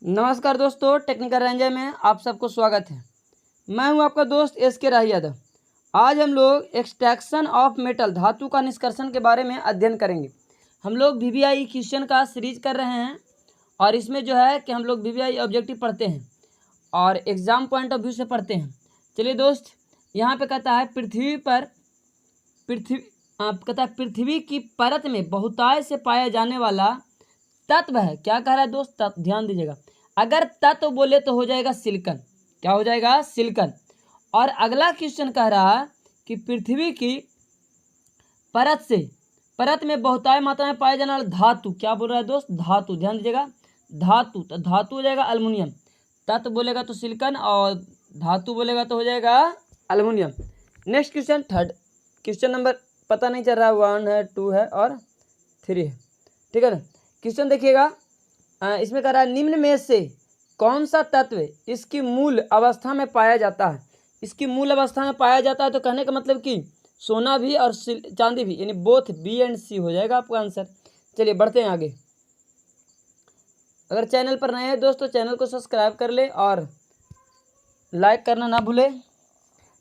नमस्कार दोस्तों, technical ranger में आप सबको स्वागत है। मैं हूं आपका दोस्त एस.के. राही यादव। आज हम लोग एक्सट्रैक्शन ऑफ मेटल धातु का निष्कर्षण के बारे में अध्ययन करेंगे। हम लोग वीवीआई क्वेश्चन का सीरीज कर रहे हैं और इसमें जो है कि हम लोग वीवीआई ऑब्जेक्टिव पढ़ते हैं और एग्ज़ाम पॉइंट ऑफ व्यू से पढ़ते हैं। चलिए दोस्त, यहाँ पे कहता है पृथ्वी की परत में बहुतायत से पाया जाने वाला तत्व है। क्या कह रहा है दोस्त? तत्व, ध्यान दीजिएगा। अगर तत्व बोले तो हो जाएगा सिलिकॉन। क्या हो जाएगा? सिलिकॉन। और अगला क्वेश्चन कह रहा है कि पृथ्वी की परत में बहुतायत मात्रा में पाया जाने वाला धातु। क्या बोल रहा है दोस्त? धातु। ध्यान दीजिएगा, धातु। तो धातु हो जाएगा अल्युमिनियम। तत्व बोलेगा तो सिलिकॉन और धातु बोलेगा तो हो जाएगा aluminium. Next question, third question number पता नहीं चल रहा है, 1 है, 2 है और 3 है। ठीक है ना? क्वेश्चन देखिएगा, इसमें कह रहा है निम्न में से कौन सा तत्व इसकी मूल अवस्था में पाया जाता है। इसकी मूल अवस्था में पाया जाता है तो कहने का मतलब कि सोना भी और चांदी भी, यानी बोथ बी एंड सी हो जाएगा आपका आंसर। चलिए बढ़ते हैं आगे। अगर चैनल पर नए हैं दोस्तों, चैनल को सब्सक्राइब कर ले और लाइक करना ना भूले।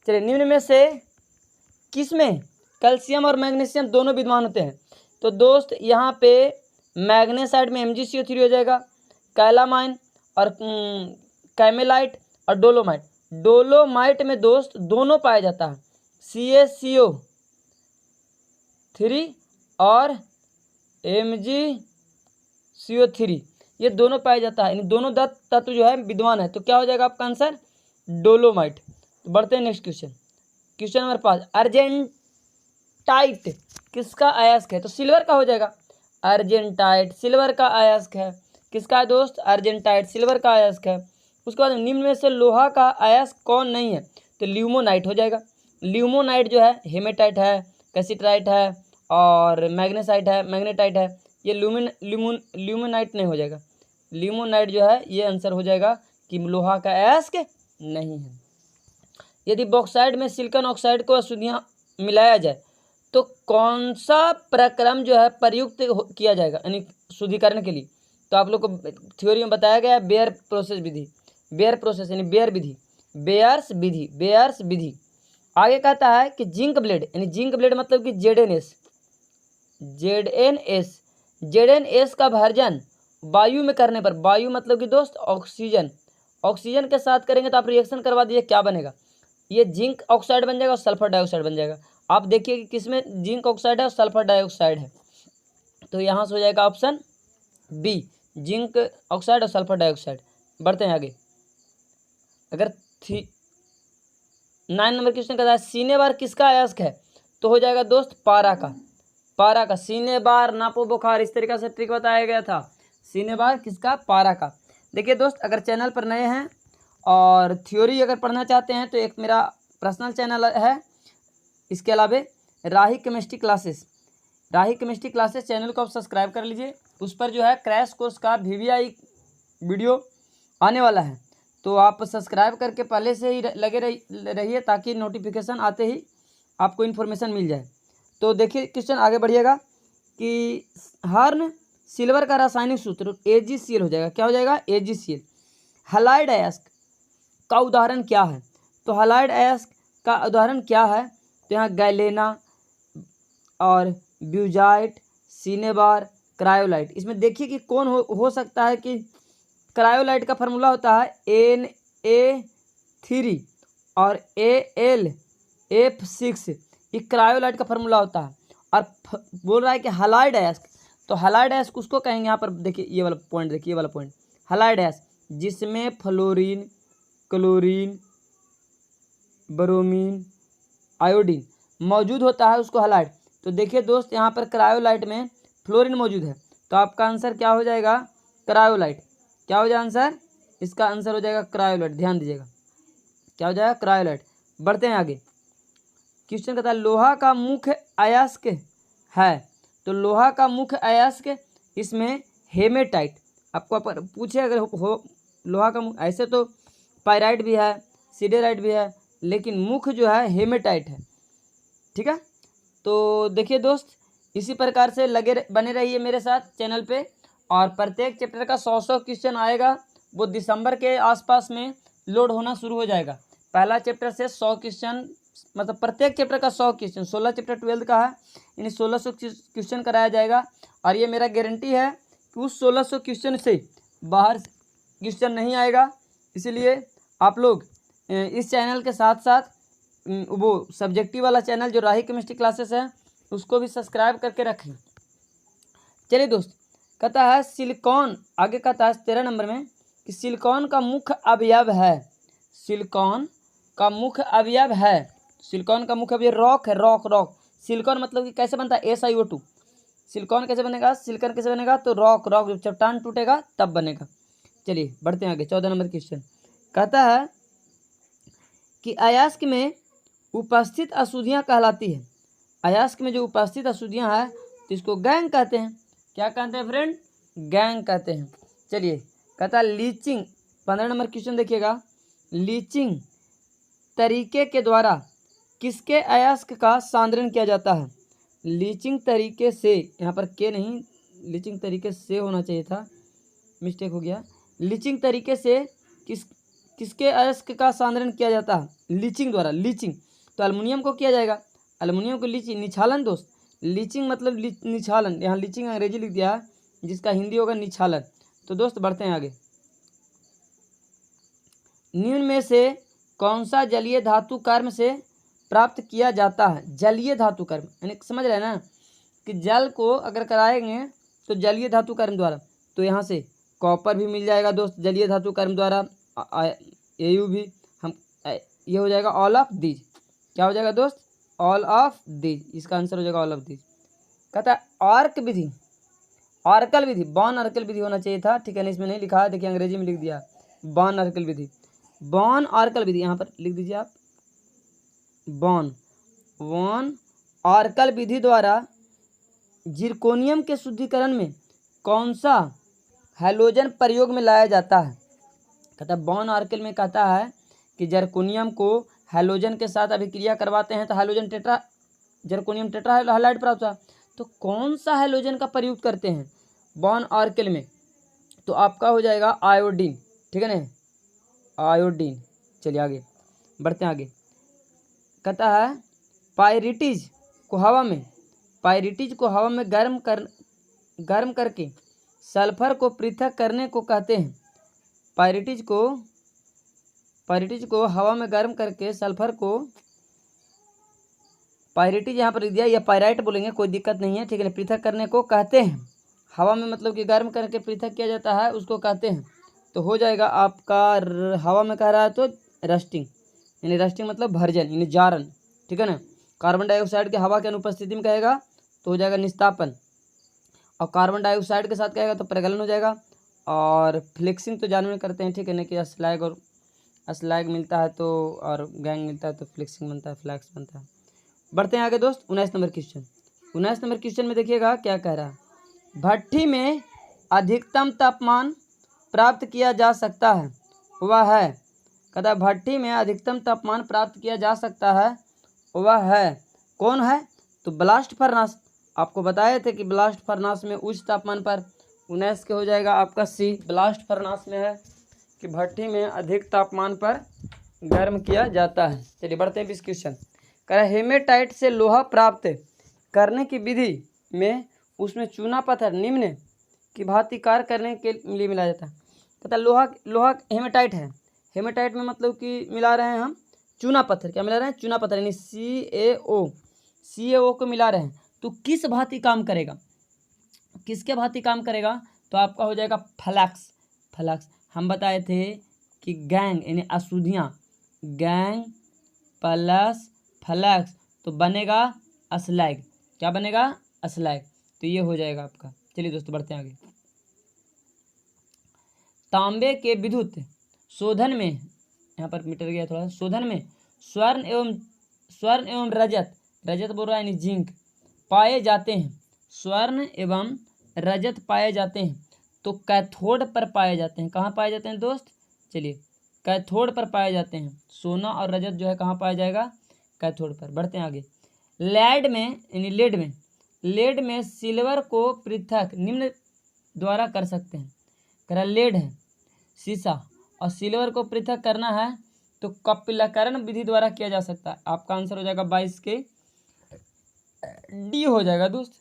चलिए, निम्न में से किसमें कैल्शियम और मैग्नीशियम दोनों विद्यमान होते हैं? तो दोस्त यहाँ पे मैग्नेसाइट में MgCO3 हो जाएगा, कैलामाइन और कैमेलाइट और डोलोमाइट। डोलोमाइट में दोस्त दोनों पाया जाता है, CaCO3 और MgCO3, ये दोनों पाया जाता है, यानी दोनों तत्व जो है विद्यमान है। तो क्या हो जाएगा आपका आंसर? डोलोमाइट। तो बढ़ते हैं next question. Question number 5, argentite किसका अयस्क है? तो सिल्वर का हो जाएगा। अर्जेंटाइट सिल्वर का अयस्क है। किसका है दोस्त? अर्जेंटाइट सिल्वर का अयस्क है। उसके बाद निम्न में से लोहा का अयस्क कौन नहीं है? तो ल्यूमोनाइट हो जाएगा। ल्यूमोनाइट जो है हेमेटाइट है, कैसिट्राइट है और मैग्नेसाइट है, मैग्नेटाइट है। ये ल्यूमोनाइट नहीं हो जाएगा। ल्यूमोनाइट जो है ये आंसर हो जाएगा कि लोहा का अयस्क नहीं है। यदि बॉक्साइड में सिलिकॉन ऑक्साइड को अशुद्धियाँ मिलाया जाए तो कौन सा प्रक्रम जो है प्रयुक्त किया जाएगा, यानी शुद्धिकरण के लिए? तो आप लोग को थ्योरी में बताया गया है बेयर प्रोसेस विधि, बेयर प्रोसेस यानी बेयर विधि, बेयर्स विधि। आगे कहता है कि जिंक ब्लेड, यानी जिंक ब्लेड मतलब कि जेडएनएस का भर्जन वायु में करने पर, वायु मतलब कि दोस्त ऑक्सीजन के साथ करेंगे तो आप रिएक्शन करवा दीजिए, क्या बनेगा? ये जिंक ऑक्साइड बन जाएगा और सल्फर डाइऑक्साइड बन जाएगा। आप देखिए कि किसमें जिंक ऑक्साइड है और सल्फर डाइऑक्साइड है। तो यहाँ से हो जाएगा ऑप्शन बी, जिंक ऑक्साइड और सल्फर डाइऑक्साइड। बढ़ते हैं आगे। अगर 9 नंबर क्वेश्चन कहता है सीने बार किसका अयस्क है? तो हो जाएगा दोस्त पारा का। सीने बार, नापो बुखार, इस तरीके से ट्रिक बताया गया था। सीने बार किसका? पारा का। देखिए दोस्त, अगर चैनल पर नए हैं और थ्योरी अगर पढ़ना चाहते हैं तो एक मेरा पर्सनल चैनल है, इसके अलावा राही केमिस्ट्री क्लासेस चैनल को आप सब्सक्राइब कर लीजिए। उस पर जो है क्रैश कोर्स का वीवीआई वीडियो आने वाला है, तो आप सब्सक्राइब करके पहले से ही लगे रहिए ताकि नोटिफिकेशन आते ही आपको इन्फॉर्मेशन मिल जाए। तो देखिए क्वेश्चन आगे बढ़िएगा कि हर्न सिल्वर का रासायनिक सूत्र AgCl हो जाएगा। क्या हो जाएगा? AgCl। हैलाइड अयस्क का उदाहरण क्या है? तो हैलाइड अयस्क का उदाहरण क्या है? तो यहाँ गैलेना और ब्यूजाइट, सीनेबार, क्रायोलाइट। इसमें देखिए कि कौन हो सकता है कि क्रायोलाइट का फार्मूला होता है Na3 और Al(F6), ये क्रायोलाइट का फार्मूला होता है। और बोल रहा है कि हैलाइड अयस्क, तो हैलाइड अयस्क उसको कहेंगे, यहाँ पर देखिए ये वाला पॉइंट, देखिए ये वाला पॉइंट, हैलाइड अयस्क जिसमें फ्लोरीन, क्लोरीन, ब्रोमीन, आयोडीन मौजूद होता है, उसको हैलाइड। तो देखिए दोस्त, यहाँ पर क्रायोलाइट में फ्लोरीन मौजूद है, तो आपका आंसर क्या हो जाएगा? क्रायोलाइट। क्या हो जाएगा आंसर? इसका आंसर हो जाएगा क्रायोलाइट। ध्यान दीजिएगा, क्या हो जाएगा? क्रायोलाइट। बढ़ते हैं आगे। क्वेश्चन कहता है लोहा का मुख्य अयस्क है। तो लोहा का मुख्य अयस्क इसमें हेमेटाइट। आपको पूछे अगर हो लोहा का मुख्य, ऐसे तो पायराइट भी है, सिडेराइट भी है, लेकिन मुख्य जो है हेमेटाइट है। ठीक है, तो देखिए दोस्त, इसी प्रकार से बने रहिए मेरे साथ चैनल पे, और प्रत्येक चैप्टर का 100 क्वेश्चन आएगा वो दिसंबर के आसपास में लोड होना शुरू हो जाएगा। पहला चैप्टर से 100 क्वेश्चन, मतलब प्रत्येक चैप्टर का 100 क्वेश्चन, 16 चैप्टर 12 का है, यानी 1600 क्वेश्चन कराया जाएगा। और ये मेरा गारंटी है कि उस 1600 क्वेश्चन से बाहर क्वेश्चन नहीं आएगा। इसीलिए आप लोग इस चैनल के साथ साथ वो सब्जेक्टिव वाला चैनल जो राही केमिस्ट्री क्लासेस है उसको भी सब्सक्राइब करके रखें। चलिए दोस्त, कहता है सिलिकॉन, आगे कहता है 13 नंबर में कि सिलिकॉन का मुख्य अवयव है। सिलिकॉन का मुख्य अवयव है, सिलिकॉन का मुख्य अवयव रॉक है। रॉक सिलिकॉन मतलब कि कैसे बनता है, SiO2। सिलिकॉन कैसे बनेगा, सिलिकॉन कैसे बनेगा, तो रॉक जब चट्टान टूटेगा तब बनेगा। चलिए बढ़ते हैं आगे, 14 नंबर क्वेश्चन। कहता है कि अयस्क में उपस्थित अशुद्धियाँ कहलाती है। अयस्क में जो उपस्थित अशुद्धियाँ हैं तो इसको गैंग कहते हैं। क्या कहते हैं फ्रेंड, गैंग कहते हैं। चलिए कहता है लीचिंग, 15 नंबर क्वेश्चन देखिएगा। लीचिंग तरीके के द्वारा किसके अयस्क का सांद्रण किया जाता है। लीचिंग तरीके से, यहाँ पर के नहीं, लीचिंग तरीके से होना चाहिए था, मिस्टेक हो गया। लीचिंग तरीके से किसके अयस्क का सांद्रण किया जाता है, लीचिंग द्वारा। लीचिंग तो अल्युमिनियम को किया जाएगा, अल्युमिनियम को निछालन दोस्त। लीचिंग मतलब निछालन, यहाँ लीचिंग अंग्रेजी लिख दिया है, जिसका हिंदी होगा निछालन। तो दोस्त बढ़ते हैं आगे। निम्न में से कौन सा जलीय धातु कर्म से प्राप्त किया जाता है। जलीय धातु कर्म यानी समझ रहे हैं ना कि जल को अगर कराएंगे तो जलीय धातु कर्म द्वारा, तो यहाँ से कॉपर भी मिल जाएगा दोस्त जलीय धातु कर्म द्वारा, AU भी हम, ये हो जाएगा ऑल ऑफ दीज। क्या हो जाएगा दोस्त, ऑल ऑफ दीज, इसका आंसर हो जाएगा ऑल ऑफ दीज। कहता है आर्क विधि, आर्कल विधि, बॉन आर्कल विधि होना चाहिए था, ठीक है ना, इसमें नहीं लिखा है, देखिए अंग्रेजी में लिख दिया बॉन आर्कल विधि। बॉन आर्कल विधि यहाँ पर लिख दीजिए आप, बॉन आर्कल विधि द्वारा जिरकोनियम के शुद्धिकरण में कौन सा हैलोजन प्रयोग में लाया जाता है। कहता है बॉन आर्कल में कहता है कि जर्कोनियम को हैलोजन के साथ अभिक्रिया करवाते हैं तो हैलोजन जर्कोनियम टेट्रा हैलाइड प्राप्त होता है। तो कौन सा हैलोजन का प्रयोग करते हैं बॉन आर्कल में, तो आपका हो जाएगा आयोडीन, ठीक है ना, आयोडीन। चलिए आगे बढ़ते हैं आगे। कहता है पायरिटीज को हवा में गर्म करके सल्फर को पृथक करने को कहते हैं। पायरिटीज को हवा में गर्म करके सल्फर को, पायरिटीज यहाँ पर लिख दिया, या पायराइट बोलेंगे, कोई दिक्कत नहीं है, ठीक है, पृथक करने को कहते हैं। हवा में मतलब कि गर्म करके पृथक किया जाता है, उसको कहते हैं। तो हो जाएगा आपका हवा में कह रहा है तो रस्टिंग, यानी रस्टिंग मतलब भर्जन यानी जारन, ठीक है ना। कार्बन डाइऑक्साइड के हवा के अनुपस्थिति में कहेगा तो हो जाएगा निस्तापन, और कार्बन डाइऑक्साइड के साथ कहेगा तो प्रगलन हो जाएगा। और फ्लेक्सिंग तो जानवर करते हैं, ठीक है ना, कि स्लैग मिलता है तो, और गैंग मिलता है तो फ्लेक्सिंग बनता है, फ्लैक्स बनता है। बढ़ते हैं आगे दोस्त, 19 नंबर क्वेश्चन। 19 नंबर क्वेश्चन में देखिएगा क्या कह रहा है। भट्ठी में अधिकतम तापमान प्राप्त किया जा सकता है वह है, कहता है भट्ठी में अधिकतम तापमान प्राप्त किया जा सकता है वह है, कौन है, तो ब्लास्ट फर्नास। आपको बताए थे कि ब्लास्ट फर्नास में उच्च तापमान पर, 19 के हो जाएगा आपका सी, ब्लास्ट फर्नास में है कि भट्ठी में अधिक तापमान पर गर्म किया जाता है। चलिए बढ़ते हैं 20 क्वेश्चन। कह रहा है हेमेटाइट से लोहा प्राप्त करने की विधि में उसमें चूना पत्थर निम्न की भांति कार्य करने के लिए मिलाया जाता है। कहता है लोहा हेमेटाइट है, हेमेटाइट में मतलब कि मिला रहे हैं हम चूना पत्थर, क्या मिला रहे हैं, चूना पत्थर यानी CaO को मिला रहे हैं। तो किस भांति काम करेगा, किसके भांति काम करेगा, तो आपका हो जाएगा फ्लक्स। हम बताए थे कि गैंग यानी अशुद्धियाँ, गैंग प्लस फ्लक्स तो बनेगा स्लैग, क्या बनेगा, स्लैग। तो ये हो जाएगा आपका। चलिए दोस्तों बढ़ते हैं आगे। तांबे के विद्युत शोधन में, यहाँ पर मीटर गया थोड़ा, शोधन में स्वर्ण एवं रजत बोल रहा है यानी जिंक पाए जाते हैं, स्वर्ण एवं रजत पाए जाते हैं तो कैथोड पर पाए जाते हैं। कहाँ पाए जाते हैं दोस्त, चलिए कैथोड पर पाए जाते हैं। सोना और रजत जो है कहाँ पाया जाएगा, कैथोड पर। बढ़ते हैं आगे। लेड में यानी लेड में सिल्वर को पृथक निम्न द्वारा कर सकते हैं। कह रहा लेड है, शीशा और सिल्वर को पृथक करना है तो कपिलकरण विधि द्वारा किया जा सकता है। आपका आंसर हो जाएगा 22 के डी हो जाएगा दोस्त।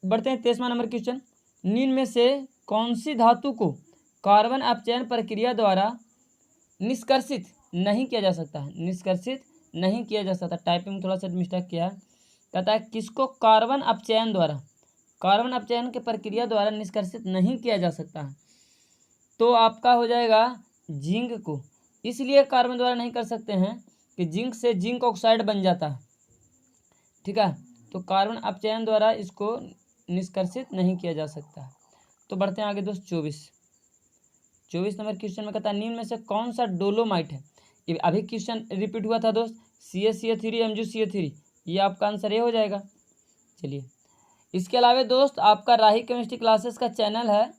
बढ़ते हैं 23वां नंबर क्वेश्चन। निम्न में से कौन सी धातु को कार्बन अपचयन प्रक्रिया द्वारा निष्कर्षित नहीं किया जा सकता है? निष्कर्षित नहीं किया जा सकता। टाइपिंग में थोड़ा सा मिस्टेक किया है। कहता है किसको कार्बन अपचयन की प्रक्रिया द्वारा निष्कर्षित नहीं किया जा सकता है? तो आपका हो जाएगा जिंक को। इसलिए कार्बन द्वारा नहीं कर सकते हैं कि जिंक से जिंक ऑक्साइड बन जाता है, ठीक है। तो कार्बन अपचयन द्वारा इसको निष्कर्षित नहीं किया जा सकता है। तो बढ़ते हैं आगे दोस्त 24 नंबर क्वेश्चन में कहता है निम्न में से कौन सा डोलोमाइट है? ये अभी क्वेश्चन रिपीट हुआ था दोस्त, CaCO3 MgCO3, ये आपका आंसर ये हो जाएगा। चलिए इसके अलावा दोस्त आपका राही केमिस्ट्री क्लासेस का चैनल है,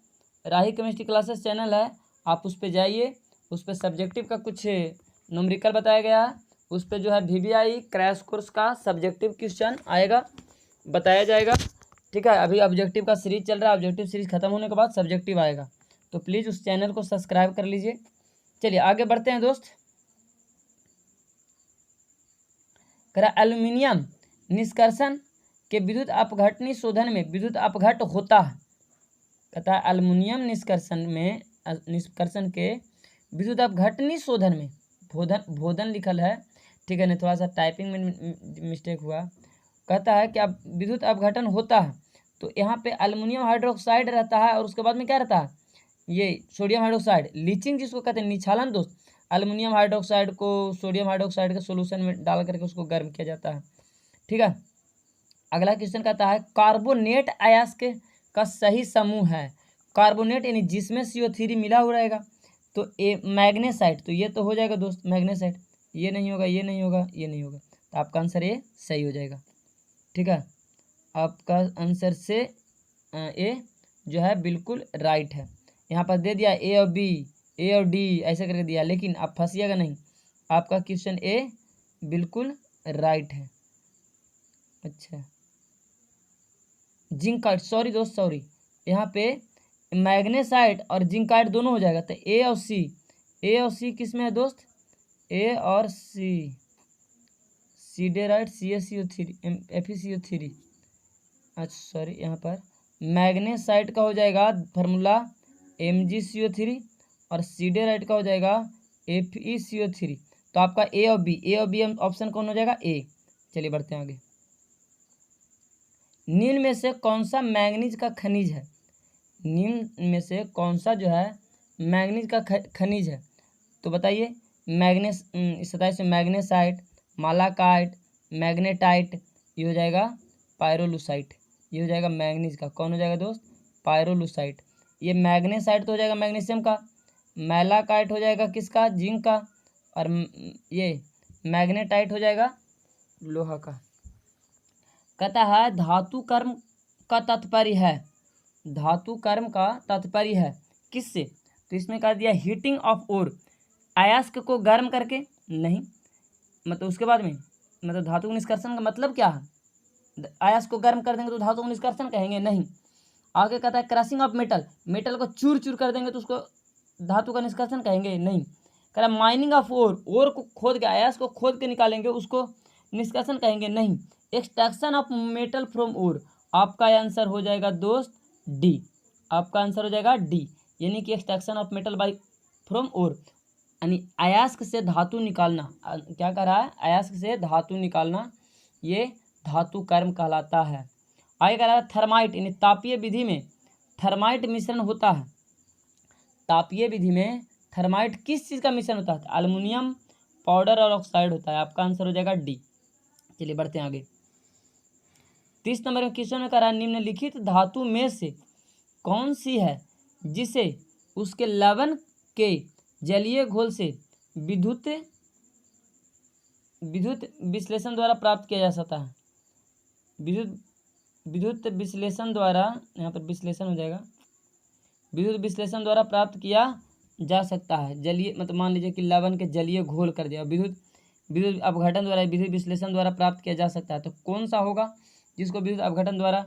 राही केमिस्ट्री क्लासेस चैनल है, आप उस पर जाइए। उस पर सब्जेक्टिव का कुछ न्यूमेरिकल बताया गया है। उस पर जो है VVI क्रैश कोर्स का सब्जेक्टिव क्वेश्चन आएगा, बताया जाएगा, ठीक है। अभी ऑब्जेक्टिव का सीरीज चल रहा है, ऑब्जेक्टिव सीरीज खत्म होने के बाद सब्जेक्टिव आएगा, तो प्लीज़ उस चैनल को सब्सक्राइब कर लीजिए। चलिए आगे बढ़ते हैं दोस्त। करा एल्युमिनियम निष्कर्षण के विद्युत अपघटनी शोधन में विद्युत अपघट होता है। कहता है एल्युमिनियम निष्कर्षण के विद्युत अपघटनी शोधन में, भोधन लिखल है, ठीक है, नहीं थोड़ा सा टाइपिंग में मिस्टेक हुआ। कहता है कि अब विद्युत अपघटन होता है तो यहाँ पे एल्युमिनियम हाइड्रोक्साइड रहता है और उसके बाद में क्या रहता है, ये सोडियम हाइड्रोक्साइड, लीचिंग जिसको कहते हैं, निछालन दोस्त। एल्युमिनियम हाइड्रोक्साइड को सोडियम हाइड्रोक्साइड के सोल्यूशन में डाल करके उसको गर्म किया जाता है, ठीक है। अगला क्वेश्चन कहता है कार्बोनेट अयस्क का सही समूह है। कार्बोनेट यानी जिसमें CO3 मिला हुआ रहेगा तो मैग्नेसाइट, तो ये तो हो जाएगा दोस्त मैग्नेसाइट, ये नहीं होगा, ये नहीं होगा, ये नहीं होगा, तो आपका आंसर ये सही हो जाएगा, ठीक है। आपका आंसर से ए जो है बिल्कुल राइट है। यहाँ पर दे दिया A और B, A और D ऐसे करके दिया, लेकिन आप फंसिएगा नहीं, आपका क्वेश्चन ए बिल्कुल राइट है। अच्छा जिंकाइड, सॉरी दोस्त सॉरी, यहाँ पे मैग्नेसाइट और जिंकाइड दोनों हो जाएगा, तो A और C किस में है दोस्त? A और C, सीडेराइट CaCO3 FeCO3। अच्छा सॉरी, यहाँ पर मैग्नेसाइट का हो जाएगा फार्मूला MgCO3 और सीडेराइट का हो जाएगा FeCO3। तो आपका A और B ऑप्शन कौन हो जाएगा? A। चलिए बढ़ते हैं आगे। निम्न में से कौन सा मैंगनीज का खनिज है? निम्न में से कौन सा जो है मैंगनीज का खनिज है? तो बताइए। 27 में मैग्नेसाइट, मालाकाइट, मैग्नेटाइट, ये हो जाएगा पायरोलुसाइट, ये हो जाएगा मैंगनीज का। कौन हो जाएगा दोस्त? पायरोलुसाइट। ये मैग्नेसाइट तो हो जाएगा मैग्नीशियम का, मैलाकाइट हो जाएगा किसका? जिंक का, और ये मैग्नेटाइट हो जाएगा लोहा का। कहता है धातु कर्म का तात्पर्य है, धातु कर्म का तात्पर्य है किससे? तो इसमें कह दिया हीटिंग ऑफ ओर, अयस्क को गर्म करके नहीं, मतलब उसके बाद में मतलब धातु का निष्कर्षण का मतलब क्या है? अयस्क को गर्म कर देंगे तो धातु का निष्कर्षण कहेंगे? नहीं। आगे कहता है क्रशिंग ऑफ मेटल, मेटल को चूर चूर कर देंगे तो उसको धातु का निष्कर्षण कहेंगे? नहीं। कह रहा माइनिंग ऑफ ओर को खोद के, अयस्क को खोद के निकालेंगे उसको निष्कर्षण कहेंगे? नहीं। एक्सट्रैक्शन ऑफ मेटल फ्रॉम ओर, आपका आंसर हो जाएगा दोस्त डी, आपका आंसर हो जाएगा डी, यानी कि extraction of metal by from ore, यानी अयस्क से धातु निकालना। क्या कर रहा है? अयस्क से धातु निकालना, ये धातु कर्म कहलाता है। आगे कह रहा है थर्माइट, यानी तापीय विधि में थर्माइट मिश्रण होता है। तापीय विधि में थर्माइट किस चीज़ का मिश्रण होता है? एल्युमिनियम पाउडर और ऑक्साइड होता है। आपका आंसर हो जाएगा डी। चलिए बढ़ते हैं आगे। 30 नंबर में क्वेश्चन में कह रहा है निम्नलिखित धातु में से कौन सी है जिसे उसके लवण के जलीय घोल से विद्युत विश्लेषण द्वारा प्राप्त किया जा सकता है? विद्युत विश्लेषण द्वारा, यहाँ पर विश्लेषण हो जाएगा, विद्युत विश्लेषण द्वारा प्राप्त किया जा सकता है। जलीय मतलब मान लीजिए कि लवण के जलीय घोल कर दिया, विद्युत अपघटन द्वारा, विद्युत विश्लेषण द्वारा प्राप्त किया जा सकता है। तो कौन सा होगा जिसको विद्युत अपघटन द्वारा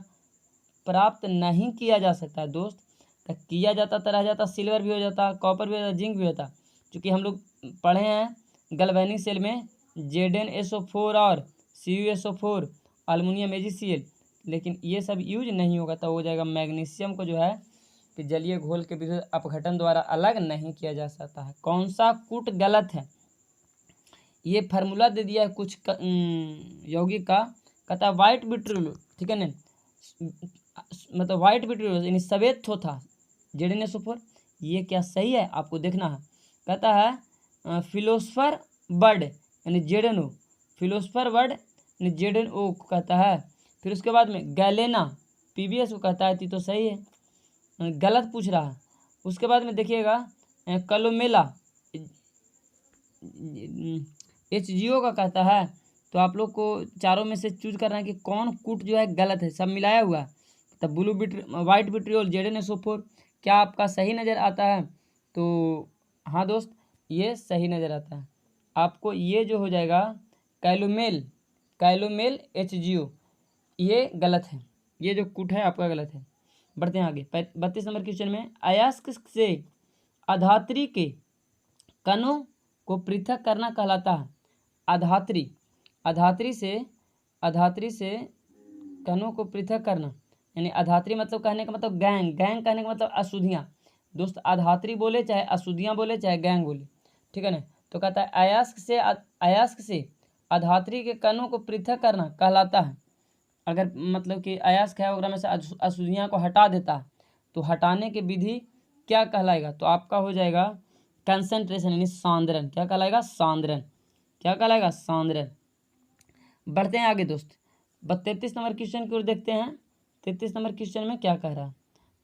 प्राप्त नहीं किया जा सकता है दोस्त? तो किया जाता तो रह जाता सिल्वर भी हो जाता, कॉपर भी हो जाता, जिंक भी होता। चूँकि हम लोग पढ़े हैं गैल्वेनिक सेल में ZnSO4 और CuSO4 अल्मोनियम AgCl, लेकिन ये सब यूज नहीं होगा, तो हो जाएगा मैग्नीशियम को जो है कि जलीय घोल के विद्युत अपघटन द्वारा अलग नहीं किया जा सकता है। कौन सा कूट गलत है? ये फार्मूला दे दिया है कुछ यौगिक का, कहता है वाइट बिट्रियोल, ठीक है ना, मतलब वाइट बिट्रियोल यानी सफेद थोथा ZnSO4, ये क्या सही है आपको देखना है। कहता है फिलोस्फर बर्ड यानी ZnO, फिलोस्फर बर्ड यानी ZnO को कहता है। फिर उसके बाद में गैलेना PbS को कहता है, तो सही है, गलत पूछ रहा है। उसके बाद में देखिएगा कलोमेला HgO का कहता है। तो आप लोग को चारों में से चूज करना है कि कौन कूट जो है गलत है, सब मिलाया हुआ है। तब वाइट बिट्रियोल ZnSO4 क्या आपका सही नज़र आता है? तो हाँ दोस्त, ये सही नज़र आता है आपको। ये जो हो जाएगा कैलोमेल HgO, ये गलत है, ये जो कूट है आपका गलत है। बढ़ते हैं आगे 32 नंबर क्वेश्चन में, अयस्क से अधात्री के कणों को पृथक करना कहलाता है। अधात्री से कणों को पृथक करना, यानी अधात्री मतलब कहने का मतलब गैंग कहने का मतलब अशुद्धियाँ। दोस्त अधात्री बोले चाहे अशुद्धियाँ बोले चाहे गैंग बोले, ठीक है ना। तो कहता है अयस्क से अधात्री के कणों को पृथक करना कहलाता है। अगर मतलब कि अयस्क है ओकरा में से अशुद्धियाँ को हटा देता है, तो हटाने की विधि क्या कहलाएगा? तो आपका हो जाएगा कंसंट्रेशन यानी सांद्रण। क्या कहलाएगा? सांद्रण। क्या कहलाएगा? सांद्रण। बढ़ते हैं आगे दोस्त 33 नंबर क्वेश्चन की ओर देखते हैं। 33 नंबर क्वेश्चन में क्या कह रहा है,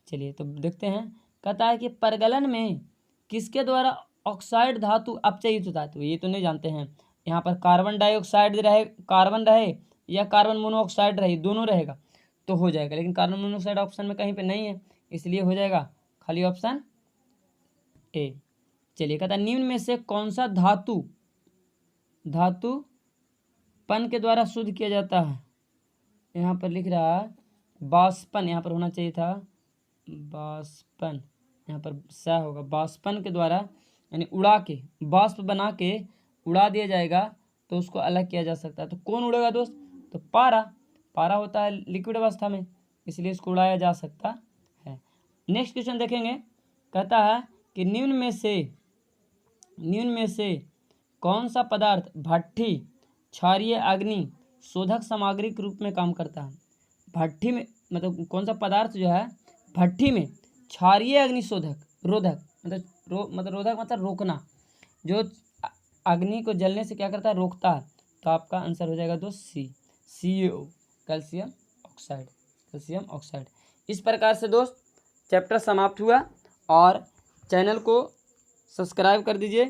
चलिए तो देखते हैं। कहता है कि परगलन में किसके द्वारा ऑक्साइड धातु अपचयित होता है? तो ये तो नहीं जानते हैं। यहाँ पर कार्बन डाइऑक्साइड रहे, कार्बन रहे या कार्बन मोनोऑक्साइड रहे, दोनों रहेगा तो हो जाएगा, लेकिन कार्बन मोनोऑक्साइड ऑप्शन में कहीं पे नहीं है, इसलिए हो जाएगा खाली ऑप्शन ए। चलिए कहता है निम्न में से कौन सा धातु पन के द्वारा शुद्ध किया जाता है? यहाँ पर लिख रहा है बाष्पन, यहाँ पर होना चाहिए था बाष्पन, यहाँ पर सा होगा बाष्पन के द्वारा, यानी उड़ा के बाष्प बना के उड़ा दिया जाएगा तो उसको अलग किया जा सकता है। तो कौन उड़ेगा दोस्त? तो पारा होता है लिक्विड अवस्था में, इसलिए इसको उड़ाया जा सकता है। नेक्स्ट क्वेश्चन देखेंगे। कहता है कि निम्न में से कौन सा पदार्थ भट्ठी क्षारीय अग्नि शोधक सामग्री के रूप में काम करता है? भट्ठी में मतलब कौन सा पदार्थ जो है भट्ठी में क्षारीय अग्नि रोधक मतलब रोकना, जो अग्नि को जलने से क्या करता है? रोकता है। तो आपका आंसर हो जाएगा दोस्त CO कैल्शियम ऑक्साइड। इस प्रकार से दोस्त चैप्टर समाप्त हुआ, और चैनल को सब्सक्राइब कर दीजिए